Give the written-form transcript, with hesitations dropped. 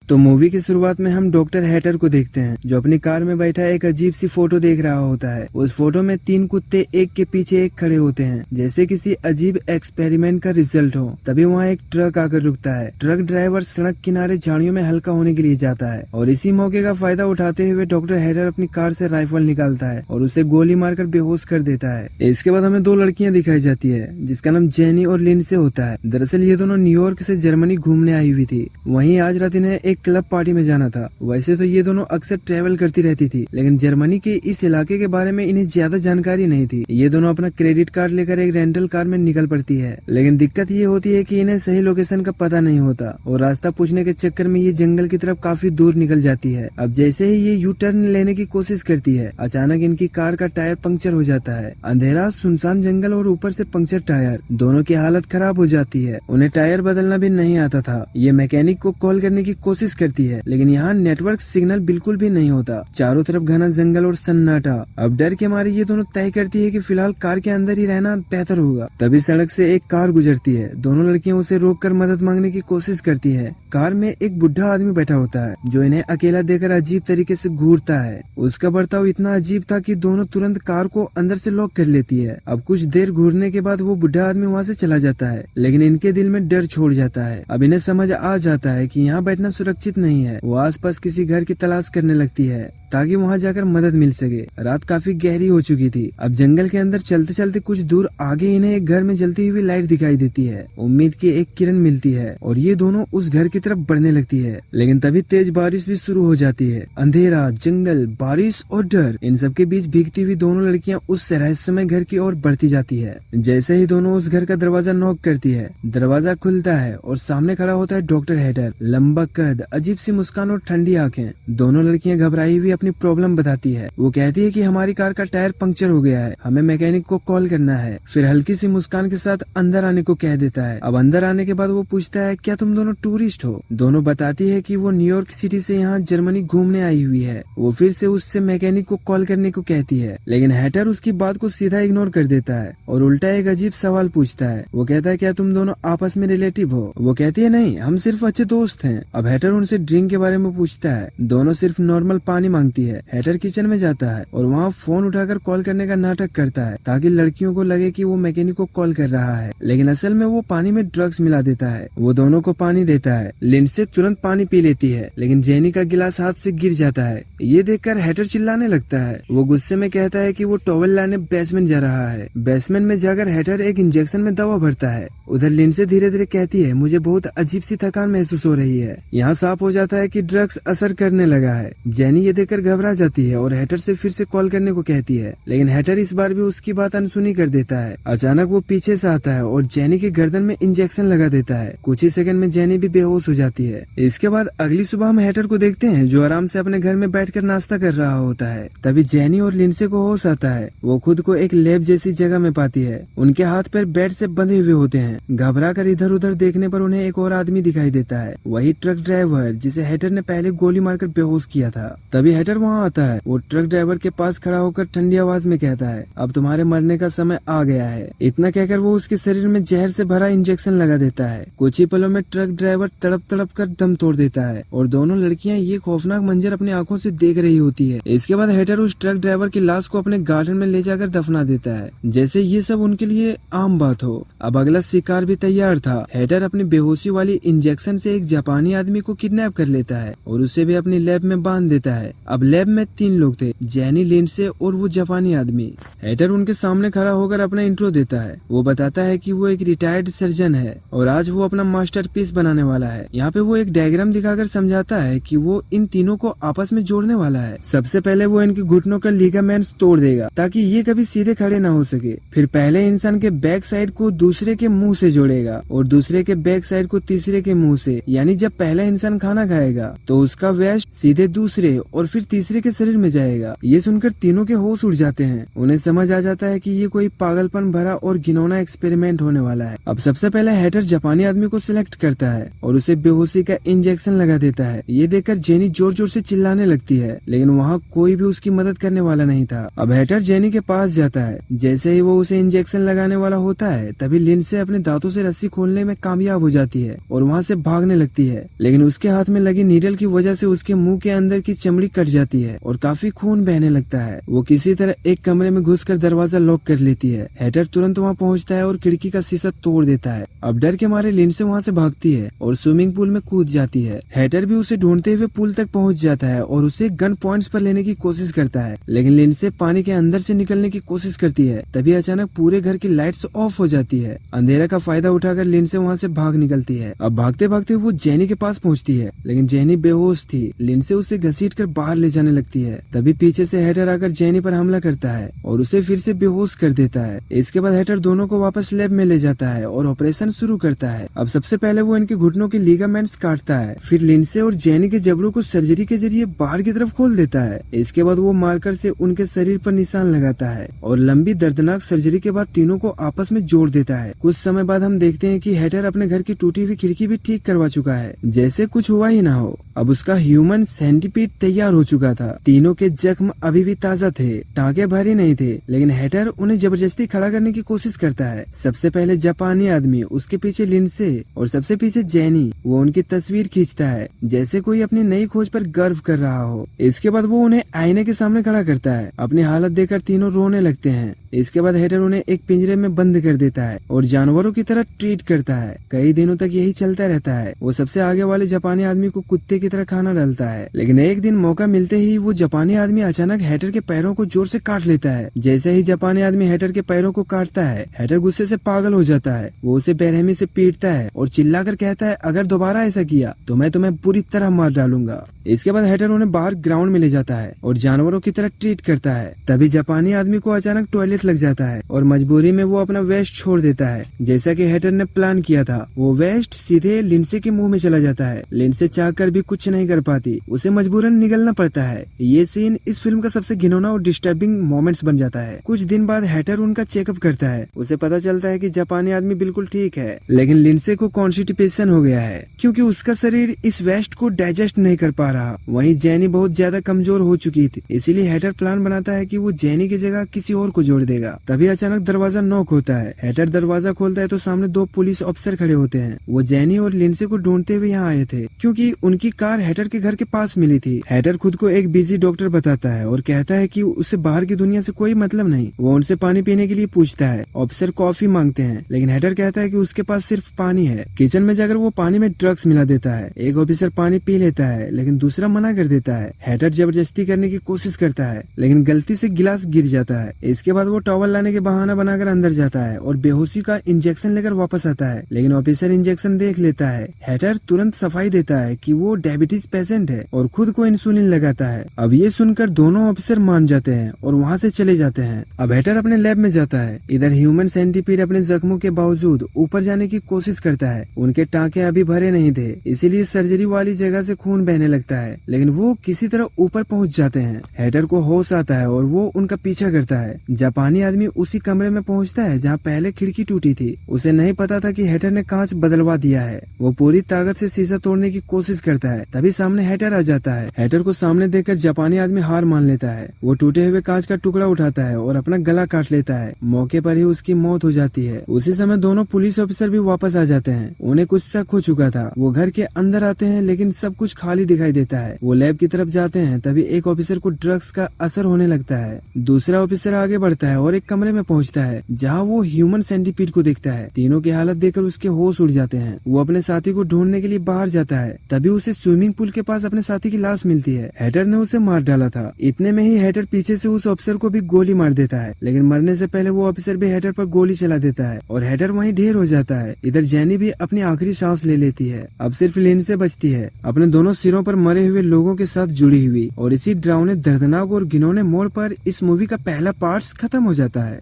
तो मूवी की शुरुआत में हम डॉक्टर हैटर को देखते हैं जो अपनी कार में बैठा एक अजीब सी फोटो देख रहा होता है। उस फोटो में 3 कुत्ते एक के पीछे एक खड़े होते हैं जैसे किसी अजीब एक्सपेरिमेंट का रिजल्ट हो। तभी वहाँ एक ट्रक आकर रुकता है। ट्रक ड्राइवर सड़क किनारे झाड़ियों में हल्का होने के लिए जाता है और इसी मौके का फायदा उठाते हुए डॉक्टर हैटर अपनी कार से राइफल निकालता है और उसे गोली मारकर बेहोश कर देता है। इसके बाद हमें 2 लड़कियां दिखाई जाती है जिसका नाम जेनी और लिंडसे होता है। दरअसल ये दोनों न्यूयॉर्क से जर्मनी घूमने आई हुई थी। वहीं आज रात इन्हें एक क्लब पार्टी में जाना था। वैसे तो ये दोनों अक्सर ट्रेवल करती रहती थी लेकिन जर्मनी के इस इलाके के बारे में इन्हें ज्यादा जानकारी नहीं थी। ये दोनों अपना क्रेडिट कार्ड लेकर एक रेंटल कार में निकल पड़ती है लेकिन दिक्कत ये होती है कि इन्हें सही लोकेशन का पता नहीं होता और रास्ता पूछने के चक्कर में ये जंगल की तरफ काफी दूर निकल जाती है। अब जैसे ही ये यू टर्न लेने की कोशिश करती है अचानक इनकी कार का टायर पंक्चर हो जाता है। अंधेरा, सुनसान जंगल और ऊपर से पंक्चर टायर, दोनों की हालत खराब हो जाती है। उन्हें टायर बदलना भी नहीं आता था। ये मैकेनिक को कॉल करने की कोशिश करती है लेकिन यहाँ नेटवर्क सिग्नल बिल्कुल भी नहीं होता। चारों तरफ घना जंगल और सन्नाटा। अब डर के मारे ये दोनों तय करती है कि फिलहाल कार के अंदर ही रहना बेहतर होगा। तभी सड़क से एक कार गुजरती है। दोनों लड़कियां उसे रोककर मदद मांगने की कोशिश करती है। कार में एक बुढ़ा आदमी बैठा होता है जो इन्हें अकेला देकर अजीब तरीके से घूरता है। उसका बर्ताव इतना अजीब था कि दोनों तुरंत कार को अंदर से लॉक कर लेती है। अब कुछ देर घूरने के बाद वो बुढ़ा आदमी वहाँ से चला जाता है लेकिन इनके दिल में डर छोड़ जाता है। अब इन्हें समझ आ जाता है कि यहाँ बैठना सुरक्षित नहीं है। वो आसपास किसी घर की तलाश करने लगती है ताकि वहाँ जाकर मदद मिल सके। रात काफी गहरी हो चुकी थी। अब जंगल के अंदर चलते चलते कुछ दूर आगे इन्हें एक घर में जलती हुई लाइट दिखाई देती है। उम्मीद की एक किरण मिलती है और ये दोनों उस घर की तरफ बढ़ने लगती है लेकिन तभी तेज बारिश भी शुरू हो जाती है। अंधेरा, जंगल, बारिश और डर, इन सब के बीच भीगती हुई दोनों लड़कियां उस रहस्यमय घर की ओर बढ़ती जाती है। जैसे ही दोनों उस घर का दरवाजा नॉक करती है, दरवाजा खुलता है और सामने खड़ा होता है डॉक्टर हैटर। लंबा कद, अजीब सी मुस्कान और ठंडी आंखें। दोनों लड़कियां घबराई हुई अपनी प्रॉब्लम बताती है। वो कहती है कि हमारी कार का टायर पंक्चर हो गया है, हमें मैकेनिक को कॉल करना है। फिर हल्की सी मुस्कान के साथ अंदर आने को कह देता है। अब अंदर आने के बाद वो पूछता है क्या तुम दोनों टूरिस्ट हो? दोनों बताती है कि वो न्यूयॉर्क सिटी से यहाँ जर्मनी घूमने आई हुई है। वो फिर से उससे मैकेनिक को कॉल करने को कहती है लेकिन हैटर उसकी बात को सीधा इग्नोर कर देता है और उल्टा एक अजीब सवाल पूछता है। वो कहता है क्या तुम दोनों आपस में रिलेटिव हो? वो कहती है नहीं, हम सिर्फ अच्छे दोस्त हैं। अब हैटर उनसे ड्रिंक के बारे में पूछता है। दोनों सिर्फ नॉर्मल पानी मांगती है। हैटर किचन में जाता है और वहाँ फोन उठाकर कॉल करने का नाटक करता है ताकि लड़कियों को लगे कि वो मैकेनिक को कॉल कर रहा है लेकिन असल में वो पानी में ड्रग्स मिला देता है। वो दोनों को पानी देता है। लिंडसे तुरंत पानी पी लेती है लेकिन जेनी का गिलास हाथ से गिर जाता है। ये देखकर हैटर चिल्लाने लगता है। वो गुस्से में कहता है कि वो टॉवेल लाने बेसमेंट जा रहा है। बेसमेंट में जाकर हैटर एक इंजेक्शन में दवा भरता है। उधर लिंडसे धीरे धीरे कहती है मुझे बहुत अजीब सी थकान महसूस हो रही है। यहाँ साफ हो जाता है कि ड्रग्स असर करने लगा है। जेनी ये देखकर घबरा जाती है और हैटर से फिर से कॉल करने को कहती है लेकिन हैटर इस बार भी उसकी बात अनसुनी कर देता है। अचानक वो पीछे से आता है और जेनी के गर्दन में इंजेक्शन लगा देता है। कुछ ही सेकंड में जेनी भी बेहोश हो जाती है। इसके बाद अगली सुबह हम हैटर को देखते हैं जो आराम से अपने घर में बैठकर नाश्ता कर रहा होता है। तभी जेनी और लिंडसे को होश आता है। वो खुद को एक लैब जैसी जगह में पाती है। उनके हाथ पैर बेड से बंधे हुए होते हैं। घबरा कर इधर उधर देखने पर उन्हें एक और आदमी दिखाई देता है, वही ट्रक ड्राइवर जिसे हैटर ने पहले गोली मारकर बेहोश किया था। तभी हैटर वहाँ आता है। वो ट्रक ड्राइवर के पास खड़ा होकर ठंडी आवाज में कहता है अब तुम्हारे मरने का समय आ गया है। इतना कहकर वो उसके शरीर में जहर से भरा इंजेक्शन लगा देता है। कुछ ही पलों में ट्रक ड्राइवर तड़प तड़प कर दम तोड़ देता है और दोनों लड़कियां ये खौफनाक मंजर अपनी आंखों से देख रही होती है। इसके बाद हैटर उस ट्रक ड्राइवर की लाश को अपने गार्डन में ले जाकर दफना देता है जैसे ये सब उनके लिए आम बात हो। अब अगला शिकार भी तैयार था। हैटर अपनी बेहोशी वाली इंजेक्शन से एक जापानी आदमी को किडनैप कर लेता है और उसे भी अपनी लैब में बांध देता है। अब लैब में 3 लोग थे, जेनी, लिंडसे और वो जापानी आदमी। हैटर उनके सामने खड़ा होकर अपना इंट्रो देता है। वो बताता है कि वो एक रिटायर्ड सर्जन है और आज वो अपना मास्टरपीस बनाने वाला है। यहाँ पे वो एक डायग्राम दिखाकर समझाता है कि वो इन तीनों को आपस में जोड़ने वाला है। सबसे पहले वो इनके घुटनों का लिगामेंट्स तोड़ देगा ताकि ये कभी सीधे खड़े ना हो सके। फिर पहले इंसान के बैक साइड को दूसरे के मुंह से जोड़ेगा और दूसरे के बैक साइड को तीसरे के मुंह से। यानी जब पहला इंसान खाना खाएगा तो उसका वेस्ट सीधे दूसरे और फिर फिर तीसरे के शरीर में जाएगा। ये सुनकर तीनों के होश उड़ जाते हैं। उन्हें समझ आ जाता है कि ये कोई पागलपन भरा और घिनौना एक्सपेरिमेंट होने वाला है। अब सबसे पहले हैटर जापानी आदमी को सिलेक्ट करता है और उसे बेहोशी का इंजेक्शन लगा देता है। ये देखकर जेनी जोर जोर से चिल्लाने लगती है, लेकिन वहाँ कोई भी उसकी मदद करने वाला नहीं था। अब हैटर जेनी के पास जाता है। जैसे ही वो उसे इंजेक्शन लगाने वाला होता है, तभी लिंडसे अपने दांतों से रस्सी खोलने में कामयाब हो जाती है और वहाँ से भागने लगती है, लेकिन उसके हाथ में लगी नीडल की वजह से उसके मुंह के अंदर की चमड़ी कट जाती है और काफी खून बहने लगता है। वो किसी तरह एक कमरे में घुसकर दरवाजा लॉक कर लेती है। हैटर तुरंत वहाँ पहुँचता है और खिड़की का शीशा तोड़ देता है। अब डर के मारे लिंडसे वहाँ से भागती है और स्विमिंग पूल में कूद जाती है। हैटर भी उसे ढूंढते हुए पूल तक पहुँच जाता है और उसे गन पॉइंट्स पर लेने की कोशिश करता है, लेकिन लिंडसे पानी के अंदर से निकलने की कोशिश करती है। तभी अचानक पूरे घर की लाइट्स ऑफ हो जाती है। अंधेरा का फायदा उठाकर लिंडसे वहाँ से भाग निकलती है। अब भागते भागते वो जेनी के पास पहुँचती है, लेकिन जेनी बेहोश थी। लिंडसे उसे घसीटकर बाहर ले जाने लगती है। तभी पीछे से हैटर आकर जेनी पर हमला करता है और उसे फिर से बेहोश कर देता है। इसके बाद हैटर दोनों को वापस लैब में ले जाता है और ऑपरेशन शुरू करता है। अब सबसे पहले वो इनके घुटनों के लिगामेंट्स काटता है, फिर लिंडसे और जेनी के जबड़ों को सर्जरी के जरिए बाहर की तरफ खोल देता है। इसके बाद वो मार्कर से उनके शरीर पर निशान लगाता है और लंबी दर्दनाक सर्जरी के बाद तीनों को आपस में जोड़ देता है। कुछ समय बाद हम देखते हैं कि हैटर अपने घर की टूटी हुई खिड़की भी ठीक करवा चुका है, जैसे कुछ हुआ ही ना हो। अब उसका ह्यूमन सेंटीपीड तैयार हो चुका था। तीनों के जख्म अभी भी ताजा थे, टाँके भारी नहीं थे, लेकिन हैटर उन्हें जबरदस्ती खड़ा करने की कोशिश करता है। सबसे पहले जापानी आदमी, उसके पीछे लिंडसे और सबसे पीछे जेनी। वो उनकी तस्वीर खींचता है जैसे कोई अपनी नई खोज पर गर्व कर रहा हो। इसके बाद वो उन्हें आईने के सामने खड़ा करता है। अपनी हालत देखकर तीनों रोने लगते हैं। इसके बाद हैटर उन्हें एक पिंजरे में बंद कर देता है और जानवरों की तरह ट्रीट करता है। कई दिनों तक यही चलता रहता है। वो सबसे आगे वाले जापानी आदमी को कुत्ते की तरह खाना डालता है, लेकिन एक दिन मौका मिलते ही वो जापानी आदमी अचानक हैटर के पैरों को जोर से काट लेता है। जैसे ही जापानी आदमी हैटर के पैरों को काटता है, हैटर गुस्से से पागल हो जाता है। वो उसे बेरहमी से पीटता है और चिल्लाकर कहता है, अगर दोबारा ऐसा किया तो मैं तुम्हें पूरी तरह मार डालूंगा। इसके बाद हैटर उन्हें बाहर ग्राउंड में ले जाता है और जानवरों की तरह ट्रीट करता है। तभी जापानी आदमी को अचानक टॉयलेट लग जाता है और मजबूरी में वो अपना वेस्ट छोड़ देता है। जैसा कि हैटर ने प्लान किया था, वो वेस्ट सीधे लिंडसे के मुंह में चला जाता है। लिंडसे चाहकर भी कुछ नहीं कर पाती, उसे मजबूरन निगलना पड़ता है। ये सीन इस फिल्म का सबसे घिनौना और डिस्टर्बिंग मोमेंट्स बन जाता है। कुछ दिन बाद हैटर उनका चेकअप करता है। उसे पता चलता है कि जापानी आदमी बिल्कुल ठीक है, लेकिन लिंडसे को कॉन्स्टिपेशन हो गया है क्योंकि उसका शरीर इस वेस्ट को डाइजेस्ट नहीं कर पा रहा। वहीं जेनी बहुत ज्यादा कमजोर हो चुकी थी, इसीलिए हैटर प्लान बनाता है कि वो जेनी की जगह किसी और को जोड़ देगा। तभी अचानक दरवाजा नॉक होता है। हैटर दरवाजा खोलता है तो सामने दो पुलिस ऑफिसर खड़े होते हैं। वो जेनी और लिंडसे को ढूंढते हुए यहाँ आए थे क्योंकि उनकी कार हैटर के घर के पास मिली थी। हैटर खुद को एक बिजी डॉक्टर बताता है और कहता है कि उसे बाहर की दुनिया से कोई मतलब नहीं। वो उनसे पानी पीने के लिए पूछता है। ऑफिसर कॉफी मांगते हैं, लेकिन हैटर कहता है कि उसके पास सिर्फ पानी है। किचन में जाकर वो पानी में ड्रग्स मिला देता है। एक ऑफिसर पानी पी लेता है, लेकिन दूसरा मना कर देता है। हैटर जबरदस्ती करने की कोशिश करता है, लेकिन गलती से गिलास गिर जाता है। इसके बाद वो टॉवल लाने के बहाना बनाकर अंदर जाता है और बेहोशी का इंजेक्शन लेकर वापस आता है, लेकिन ऑफिसर इंजेक्शन देख लेता है। हैटर तुरंत सफाई देता है कि वो डायबिटीज पेशेंट है और खुद को इंसुलिन लगाता है। अब ये सुनकर दोनों ऑफिसर मान जाते हैं और वहाँ से चले जाते हैं। अब हैटर अपने लैब में जाता है। इधर ह्यूमन सेंटीपीड अपने जख्मों के बावजूद ऊपर जाने की कोशिश करता है। उनके टाँके अभी भरे नहीं थे, इसीलिए सर्जरी वाली जगह से खून बहने लगता है, लेकिन वो किसी तरह ऊपर पहुंच जाते हैं। हैटर को होश आता है और वो उनका पीछा करता है। जापानी आदमी उसी कमरे में पहुंचता है जहां पहले खिड़की टूटी थी। उसे नहीं पता था कि हैटर ने कांच बदलवा दिया है। वो पूरी ताकत से शीशा तोड़ने की कोशिश करता है। तभी सामने हैटर आ जाता है। हैटर को सामने देखकर जापानी आदमी हार मान लेता है। वो टूटे हुए कांच का टुकड़ा उठाता है और अपना गला काट लेता है। मौके पर ही उसकी मौत हो जाती है। उसी समय दोनों पुलिस ऑफिसर भी वापस आ जाते हैं। उन्हें कुछ शक हो चुका था। वो घर के अंदर आते हैं, लेकिन सब कुछ खाली दिखाई देता है। वो लैब की तरफ जाते हैं, तभी एक ऑफिसर को ड्रग्स का असर होने लगता है। दूसरा ऑफिसर आगे बढ़ता है और एक कमरे में पहुंचता है जहां वो ह्यूमन सेंटीपीड को देखता है। तीनों की हालत देखकर उसके होश उड़ जाते हैं। वो अपने साथी को ढूंढने के लिए बाहर जाता है। तभी उसे स्विमिंग पूल के पास अपने साथी की लाश मिलती है। हैटर ने उसे मार डाला था। इतने में ही हैटर पीछे से उस ऑफिसर को भी गोली मार देता है, लेकिन मरने से पहले वो ऑफिसर भी हैटर पर गोली चला देता है और हैटर वहीं ढेर हो जाता है। इधर जेनी भी अपनी आखिरी सांस ले लेती है। अब सिर्फ लिंडसे बचती है, अपने दोनों सिरों पर मरे हुए लोगों के साथ जुड़ी हुई। और इसी डरावने, दर्दनाक और घिनौने मोड़ पर इस मूवी का पहला पार्ट खत्म हो जाता है।